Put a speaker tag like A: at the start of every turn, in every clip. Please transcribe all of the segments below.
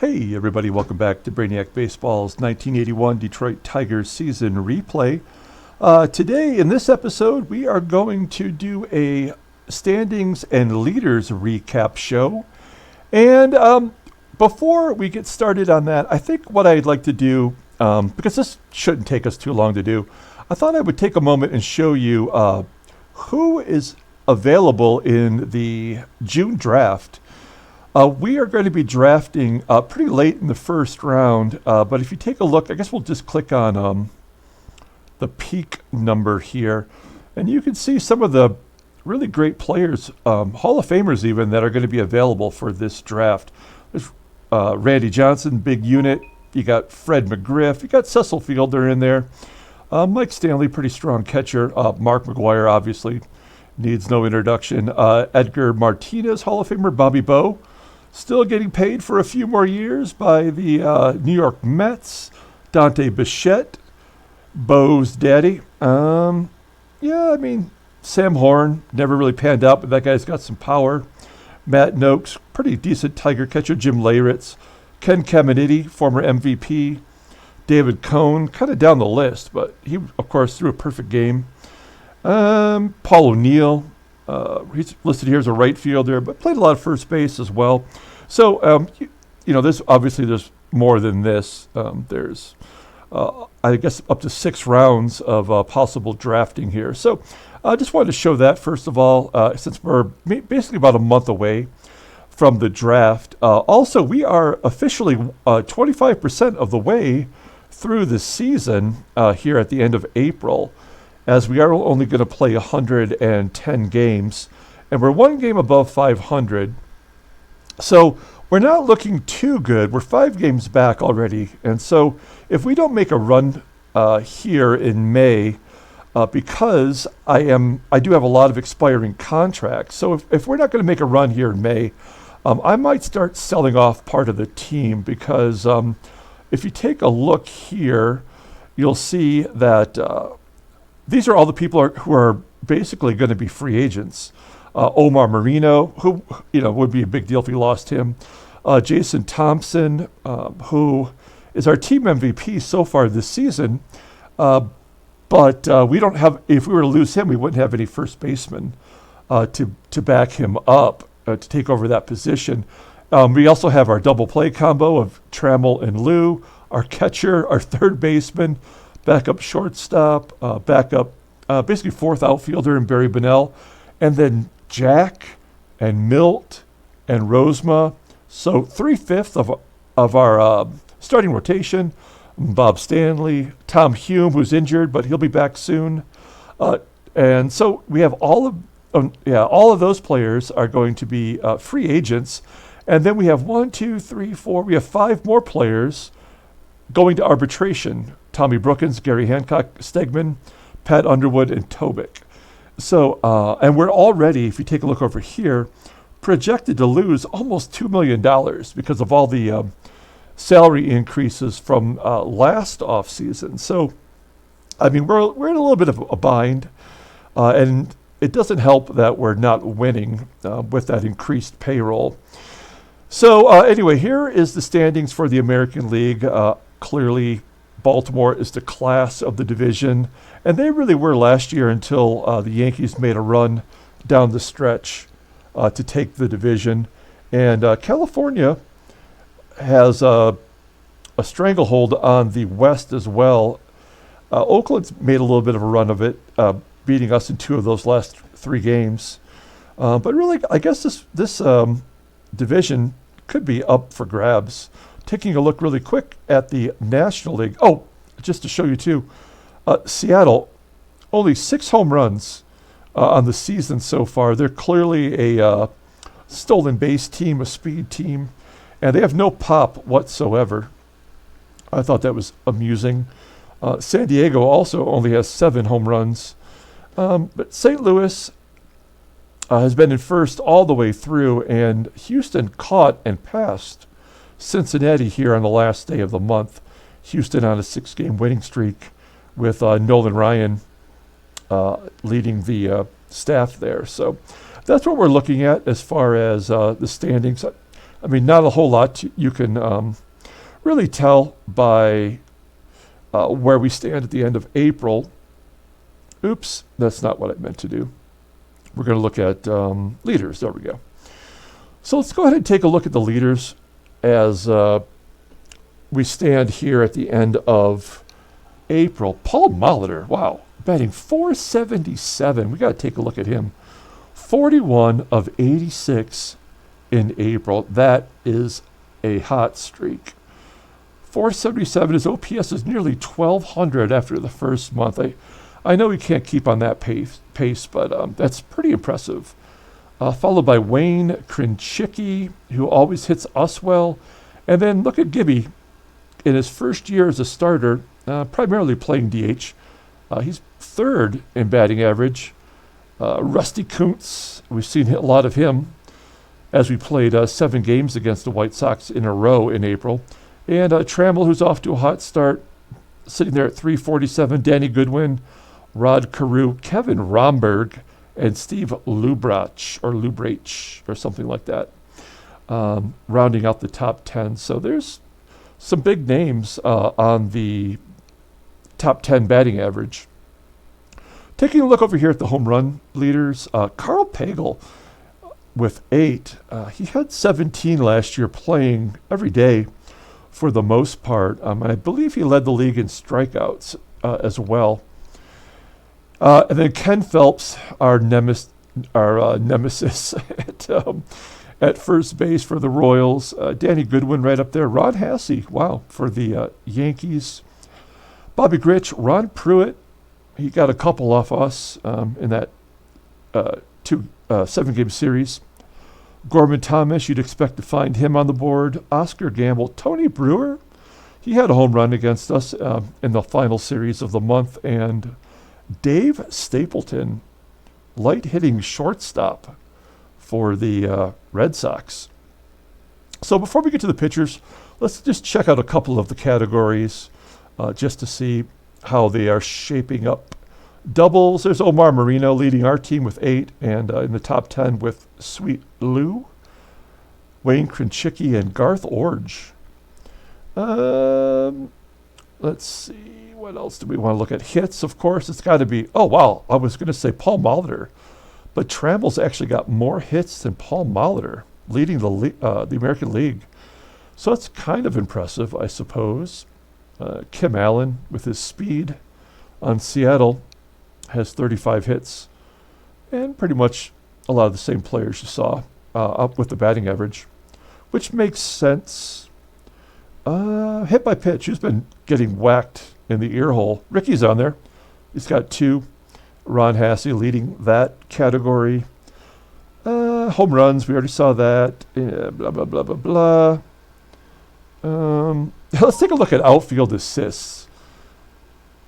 A: Hey everybody, welcome back to Brainiac Baseball's 1981 Detroit Tigers season replay. Today in this episode we are going to do a standings and leaders recap show. And before we get started on that, I think what I'd like to do, because this shouldn't take us too long to do, I thought I would take a moment and show you who is available in the June draft. We are going to be drafting pretty late in the first round, but if you take a look, I guess we'll just click on the peak number here, and you can see some of the really great players, Hall of Famers even, that are going to be available for this draft. There's Randy Johnson, big unit. You got Fred McGriff. You got Cecil Fielder in there. Mike Stanley, pretty strong catcher. Mark McGwire, obviously, needs no introduction. Edgar Martinez, Hall of Famer. Bobby Bowe, still getting paid for a few more years by the New York Mets. Dante Bichette, Bo's daddy. Sam Horn, never really panned out, but that guy's got some power. Matt Noakes, pretty decent Tiger catcher. Jim Leyritz. Ken Caminiti, former MVP. David Cohn, kind of down the list, but he, of course, threw a perfect game. Paul O'Neill, he's listed here as a right fielder, but played a lot of first base as well. So, there's more than this. There's, I guess, up to 6 rounds of possible drafting here. So, I just wanted to show that, first of all, since we're basically about a month away from the draft. Also, we are officially 25% of the way through the season here at the end of April, as we are only going to play 110 games, and we're 1 game above 500. So we're not looking too good. We're 5 games back already, and so if we don't make a run here in May, because I do have a lot of expiring contracts, so if we're not going to make a run here in May, I might start selling off part of the team, because if you take a look here, you'll see that these are all the people who are basically going to be free agents. Omar Marino, who would be a big deal if we lost him. Jason Thompson, who is our team MVP so far this season. But we don't have. If we were to lose him, we wouldn't have any first baseman to back him up to take over that position. We also have our double play combo of Trammell and Lou, our catcher, our third baseman, backup shortstop, backup, basically fourth outfielder in Barry Bonnell, and then Jack and Milt and Rosema. So 3/5 of our starting rotation. Bob Stanley, Tom Hume, who's injured, but he'll be back soon. And so we have all of those players are going to be free agents. And then we have 1, 2, 3, 4. We have 5 more players going to arbitration. Tommy Brookins, Gary Hancock, Stegman, Pat Underwood, and Tobic. So, and we're already, if you take a look over here, projected to lose almost $2 million because of all the salary increases from last offseason. So, we're in a little bit of a bind, and it doesn't help that we're not winning with that increased payroll. So anyway, here is the standings for the American League. Clearly, Baltimore is the class of the division, and they really were last year until the Yankees made a run down the stretch to take the division. And California has a stranglehold on the West as well. Oakland's made a little bit of a run of it, beating us in 2 of those last 3 games. But really, I guess this division could be up for grabs. Taking a look really quick at the National League. Oh, just to show you too, Seattle, only 6 home runs on the season so far. They're clearly a stolen base team, a speed team, and they have no pop whatsoever. I thought that was amusing. San Diego also only has 7 home runs. But St. Louis has been in first all the way through, and Houston caught and passed Cincinnati here on the last day of the month. Houston on a 6-game winning streak with Nolan Ryan leading the staff there. So that's what we're looking at as far as the standings. I mean, not a whole lot you can really tell by where we stand at the end of April. Oops, that's not what I meant to do. We're going to look at leaders. There we go. So let's go ahead and take a look at the leaders as we stand here at the end of April. Paul Molitor, wow, batting .477. We got to take a look at him. 41 of 86 in April. That is a hot streak. .477. His OPS is nearly 1,200 after the first month. I know he can't keep on that pace, but that's pretty impressive. Followed by Wayne Crinchiki, who always hits us well. And then look at Gibby. In his first year as a starter, primarily playing DH, he's third in batting average. Rusty Koontz, we've seen a lot of him as we played 7 games against the White Sox in a row in April. And Trammell, who's off to a hot start, sitting there at .347. Danny Goodwin, Rod Carew, Kevin Romberg, and Steve Lubrach or something like that, rounding out the top 10. So there's some big names on the top 10 batting average. Taking a look over here at the home run leaders, Carl Pagel with 8. He had 17 last year, playing every day for the most part. And I believe he led the league in strikeouts as well. And then Ken Phelps, our nemesis at first base for the Royals. Danny Goodwin right up there. Ron Hassey, wow, for the Yankees. Bobby Grich, Ron Pruitt. He got a couple off us in that 7-game series. Gorman Thomas, you'd expect to find him on the board. Oscar Gamble. Tony Brewer, he had a home run against us in the final series of the month. And Dave Stapleton, light-hitting shortstop for the Red Sox. So before we get to the pitchers, let's just check out a couple of the categories just to see how they are shaping up. Doubles, there's Omar Marino leading our team with 8, and in the top 10 with Sweet Lou, Wayne Crinchiki, and Garth Orge. Let's see, what else do we want to look at? Hits, of course, it's got to be, oh wow, I was going to say Paul Molitor, but Trammell's actually got more hits than Paul Molitor, leading the American League. So that's kind of impressive, I suppose. Kim Allen, with his speed on Seattle, has 35 hits, and pretty much a lot of the same players you saw up with the batting average, which makes sense. Hit by pitch, who's been getting whacked in the ear hole? Ricky's on there. He's got 2. Ron Hassey leading that category. Home runs, we already saw that. Blah, blah, blah, blah, blah. Let's take a look at outfield assists.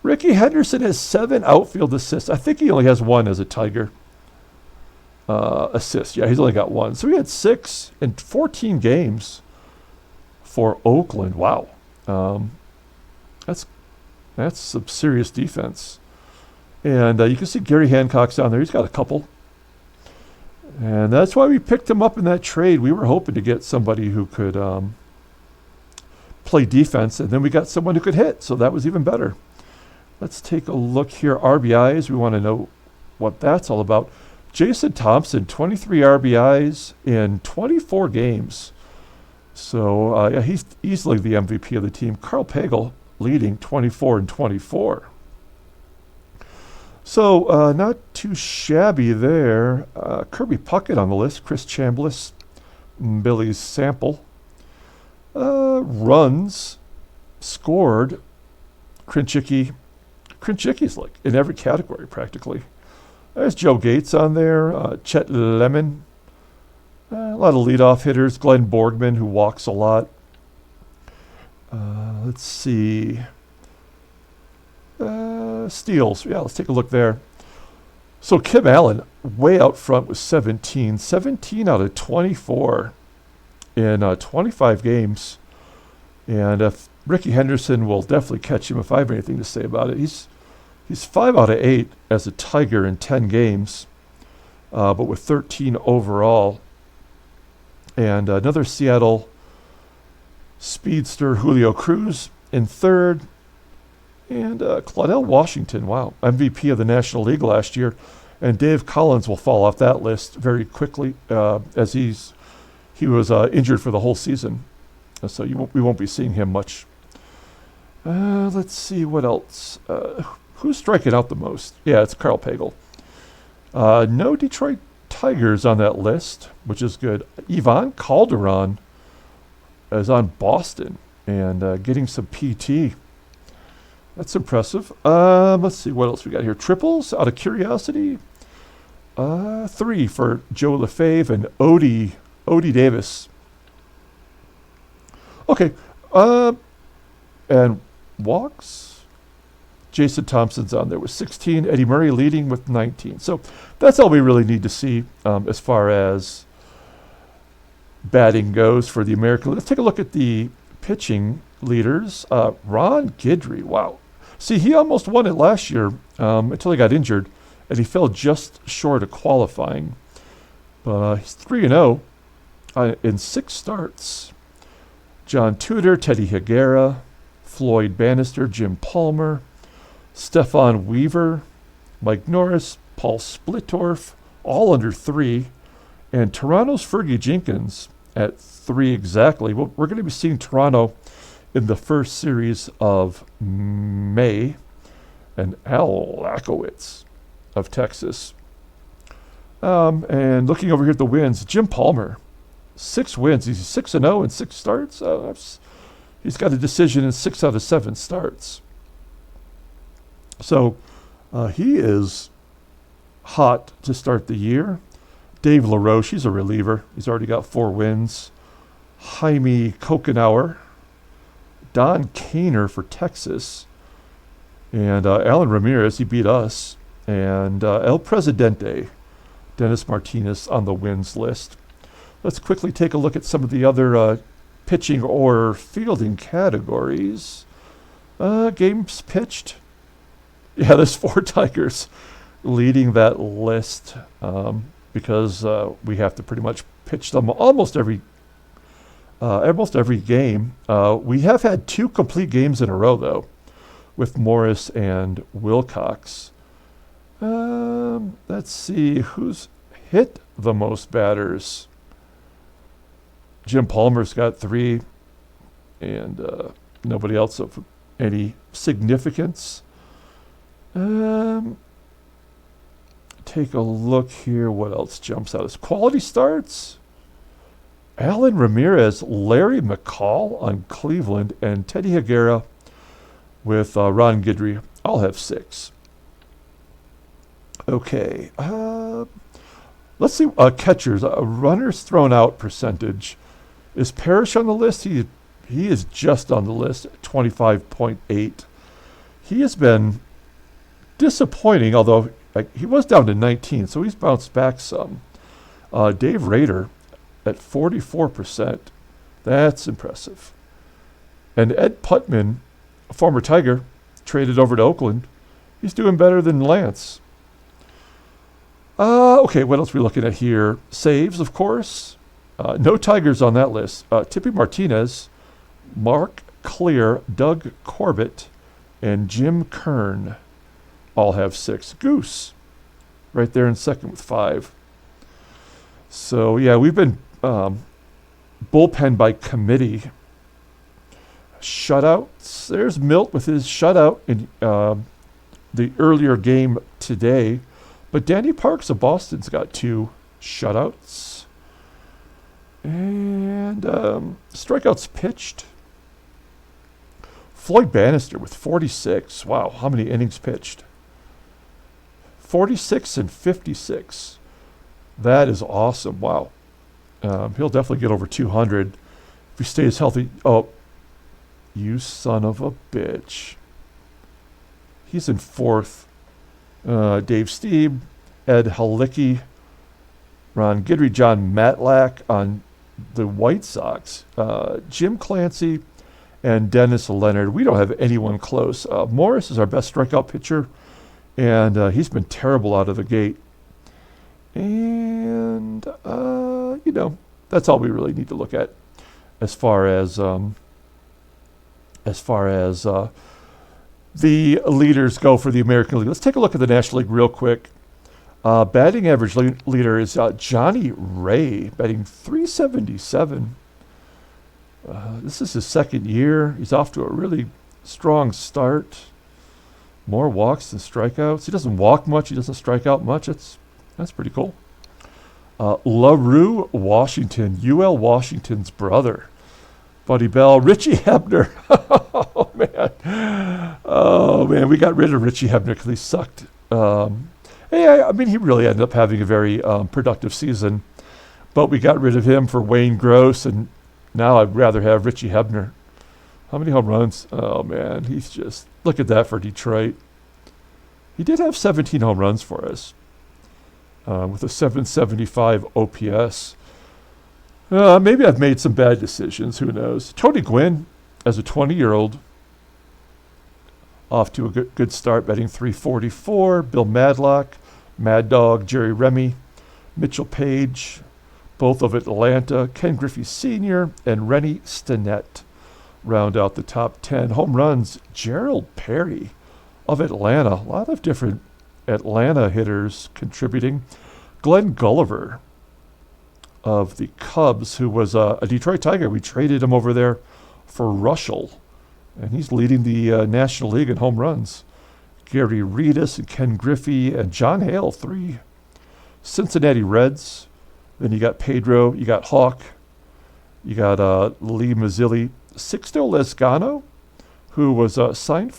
A: Ricky Henderson has 7 outfield assists. I think he only has 1 as a Tiger assist. Yeah, he's only got 1. So he had 6 in 14 games for Oakland. Wow. That's some serious defense. And you can see Gary Hancock's down there. He's got a couple. And that's why we picked him up in that trade. We were hoping to get somebody who could play defense, and then we got someone who could hit. So that was even better. Let's take a look here. RBIs, we want to know what that's all about. Jason Thompson, 23 RBIs in 24 games. So yeah, he's easily the MVP of the team. Carl Pagel leading 24 and 24. So not too shabby there. Kirby Puckett on the list. Chris Chambliss, Billy Sample. Runs scored. Crinchiki. Crinchiki's like in every category practically. There's Joe Gates on there. Chet Lemon. A lot of leadoff hitters. Glenn Borgman, who walks a lot. Let's see. Steals. Yeah, let's take a look there. So Kim Allen, way out front with 17. 17 out of 24 in 25 games. And if Ricky Henderson will definitely catch him if I have anything to say about it. He's 5 out of 8 as a Tiger in 10 games, but with 13 overall. And another Seattle speedster, Julio Cruz, in third. And Claudell Washington, wow, MVP of the National League last year. And Dave Collins will fall off that list very quickly as he was injured for the whole season. So we won't be seeing him much. Let's see what else. Who's striking out the most? Yeah, it's Carl Pagel. No Detroit Tigers on that list, which is good. Ivan Calderon is on Boston and getting some PT. That's impressive. Let's see what else we got here. Triples, out of curiosity. 3 for Joe Lefebvre and Odie Davis. Okay. And walks. Jason Thompson's on there with 16. Eddie Murray leading with 19. So that's all we really need to see as far as batting goes for the American. Let's take a look at the pitching leaders. Ron Guidry, wow. See, he almost won it last year until he got injured, and he fell just short of qualifying. But he's 3-0 in 6 starts. John Tudor, Teddy Higuera, Floyd Bannister, Jim Palmer, Stefan Weaver, Mike Norris, Paul Splittorff, all under 3, and Toronto's Fergie Jenkins at 3 exactly. Well, we're going to be seeing Toronto in the first series of May, and Al Lakowitz of Texas. And looking over here at the wins, Jim Palmer, 6 wins. He's 6-0 in 6 starts. He's got a decision in 6 out of 7 starts. So he is hot to start the year. Dave Laroche, he's a reliever. He's already got 4 wins. Jaime Kokenauer, Don Kaner for Texas, and Alan Ramirez, he beat us, and El Presidente, Dennis Martinez on the wins list. Let's quickly take a look at some of the other pitching or fielding categories. Games pitched. Yeah, there's 4 Tigers leading that list because we have to pretty much pitch them almost every game. We have had 2 complete games in a row, though, with Morris and Wilcox. Let's see, who's hit the most batters? Jim Palmer's got 3, and nobody else of any significance. Take a look here. What else jumps out as quality starts? Alan Ramirez, Larry McCall on Cleveland, and Teddy Higuera with Ron Guidry. I'll have 6. Okay. Let's see. Catchers. Runners thrown out percentage. Is Parrish on the list? He is just on the list at 25.8. He has been disappointing, although he was down to 19, so he's bounced back some. Dave Rader at 44%. That's impressive. And Ed Putman, a former Tiger, traded over to Oakland. He's doing better than Lance. Okay, what else are we looking at here? Saves, of course. No Tigers on that list. Tippy Martinez, Mark Clear, Doug Corbett, and Jim Kern all have 6. Goose, right there in second with 5. So, yeah, we've been bullpen by committee. Shutouts. There's Milt with his shutout in the earlier game today. But Danny Parks of Boston's got 2 shutouts. And strikeouts pitched. Floyd Bannister with 46. Wow, how many innings pitched? 46 and 56. That is awesome. Wow. He'll definitely get over 200 if he stays healthy. Oh, you son of a bitch. He's in 4th. Dave Steeb, Ed Halicki, Ron Guidry, John Matlack on the White Sox, Jim Clancy, and Dennis Leonard. We don't have anyone close. Morris is our best strikeout pitcher, and he's been terrible out of the gate. And, that's all we really need to look at as far as the leaders go for the American League. Let's take a look at the National League real quick. Batting average leader is Johnny Ray, batting .377. This is his second year. He's off to a really strong start. More walks than strikeouts. He doesn't walk much. He doesn't strike out much. That's pretty cool. LaRue Washington, UL Washington's brother. Buddy Bell, Richie Hebner. Oh, man. We got rid of Richie Hebner because he sucked. I mean, he really ended up having a very productive season. But we got rid of him for Wayne Gross, and now I'd rather have Richie Hebner. How many home runs? Oh, man. He's just... Look at that for Detroit. He did have 17 home runs for us with a 775 OPS. Maybe I've made some bad decisions. Who knows? Tony Gwynn, as a 20-year-old, off to a good start, batting .344. Bill Madlock, Mad Dog, Jerry Remy, Mitchell Page, both of Atlanta. Ken Griffey Sr. and Rennie Stinnett round out the top 10. Home runs, Gerald Perry of Atlanta. A lot of different Atlanta hitters contributing. Glenn Gulliver of the Cubs, who was a Detroit Tiger. We traded him over there for Russell, and he's leading the National League in home runs. Gary Reedus and Ken Griffey and John Hale, 3 Cincinnati Reds. Then you got Pedro, you got Hawk, you got Lee Mazzilli, Sixto Lezcano, who was signed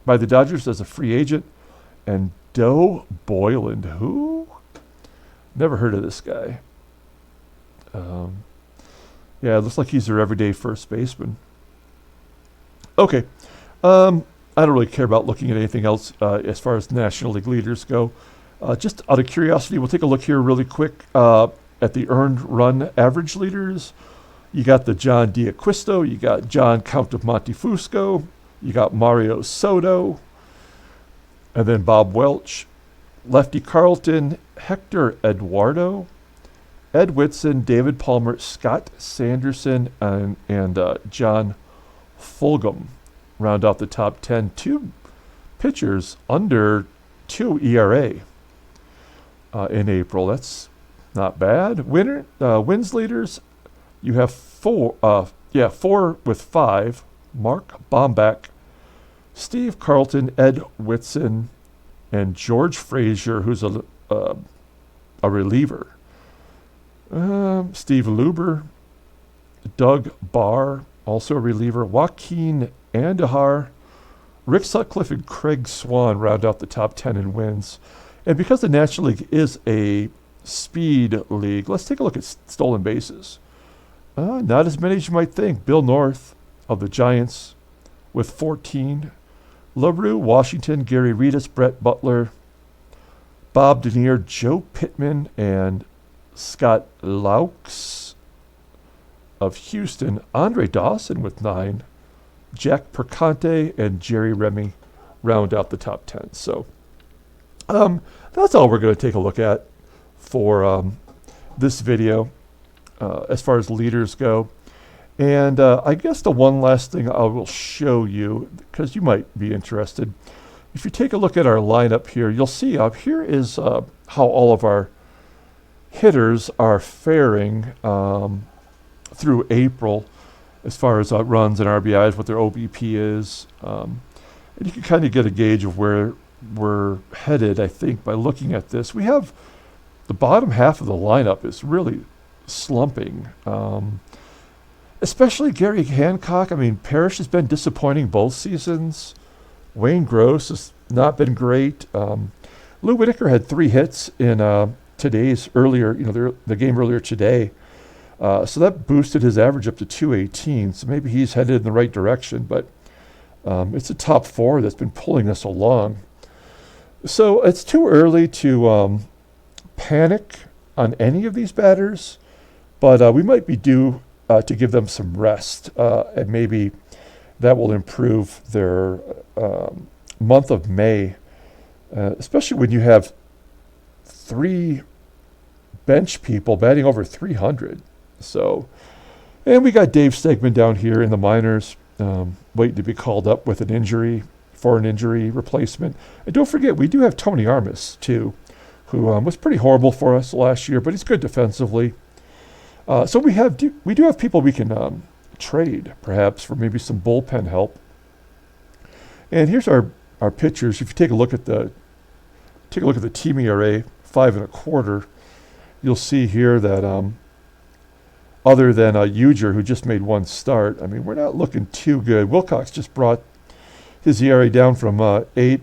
A: by the Dodgers as a free agent, and Doe Boyland, who? Never heard of this guy. It looks like he's their everyday first baseman. Okay. I don't really care about looking at anything else as far as National League leaders go. Just out of curiosity, we'll take a look here really quick at the earned run average leaders. You got the John D'Acquisto, you got John Count of Montefusco, you got Mario Soto, and then Bob Welch, Lefty Carlton, Hector Eduardo, Ed Whitson, David Palmer, Scott Sanderson, and John Fulgham round out the top 10. 2 pitchers under 2 ERA in April. That's not bad. Wins leaders, you have 4 with 5. Mark Bomback, Steve Carlton, Ed Whitson, and George Frazier, who's a reliever. Steve Luber, Doug Barr, also a reliever. Joaquin Andahar, Rick Sutcliffe, and Craig Swan round out the top 10 in wins. And because the National League is a speed league, let's take a look at stolen bases. Not as many as you might think. Bill North of the Giants with 14. LaRue, Washington, Gary Reedus, Brett Butler, Bob Denier, Joe Pittman, and Scott Laux of Houston. Andre Dawson with 9. Jack Perconte and Jerry Remy round out the top 10. So that's all we're going to take a look at for this video as far as leaders go. And I guess the one last thing I will show you, because you might be interested, if you take a look at our lineup here, you'll see up here is how all of our hitters are faring through April as far as runs and RBIs, what their OBP is. And you can kind of get a gauge of where we're headed, I think, by looking at this. We have the bottom half of the lineup is really slumping. Especially Gary Hancock. I mean, Parrish has been disappointing both seasons. Wayne Gross has not been great. Lou Whitaker had 3 hits in the game earlier today. So that boosted his average up to 218. So maybe he's headed in the right direction, but it's a top 4 that's been pulling us along. So it's too early to panic on any of these batters, but we might be due to give them some rest, and maybe that will improve their month of May, especially when you have 3 bench people batting over 300. So, and we got Dave Stegman down here in the minors, waiting to be called up with an injury replacement. And don't forget, we do have Tony Armas too, who was pretty horrible for us last year, but he's good defensively. So we do have people we can trade perhaps for maybe some bullpen help. And here's our pitchers. If you take a look at the team ERA, 5.25, you'll see here that other than Uger, who just made one start, I mean, we're not looking too good. Wilcox just brought his ERA down from 8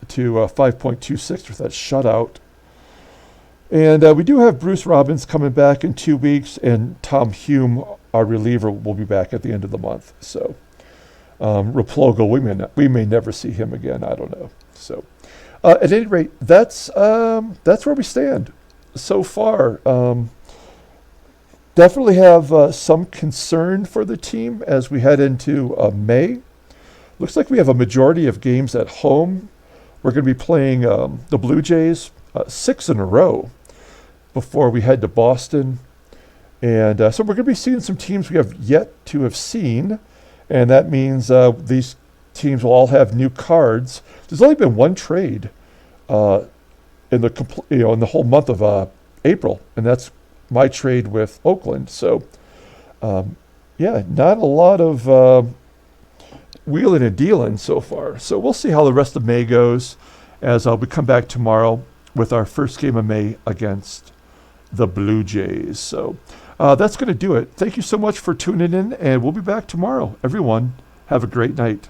A: to 5.26 with that shutout. And we do have Bruce Robbins coming back in 2 weeks, and Tom Hume, our reliever, will be back at the end of the month. So Raplogo, we may never see him again. I don't know. So at any rate, that's where we stand so far. Definitely have some concern for the team as we head into May. Looks like we have a majority of games at home. We're going to be playing the Blue Jays 6 in a row before we head to Boston. And so we're going to be seeing some teams we have yet to have seen. And that means these teams will all have new cards. There's only been one trade in the whole month of April, and that's my trade with Oakland. So, not a lot of wheeling and dealing so far. So we'll see how the rest of May goes as we come back tomorrow with our first game of May against the Blue Jays. So that's going to do it. Thank you so much for tuning in, and we'll be back tomorrow. Everyone, have a great night.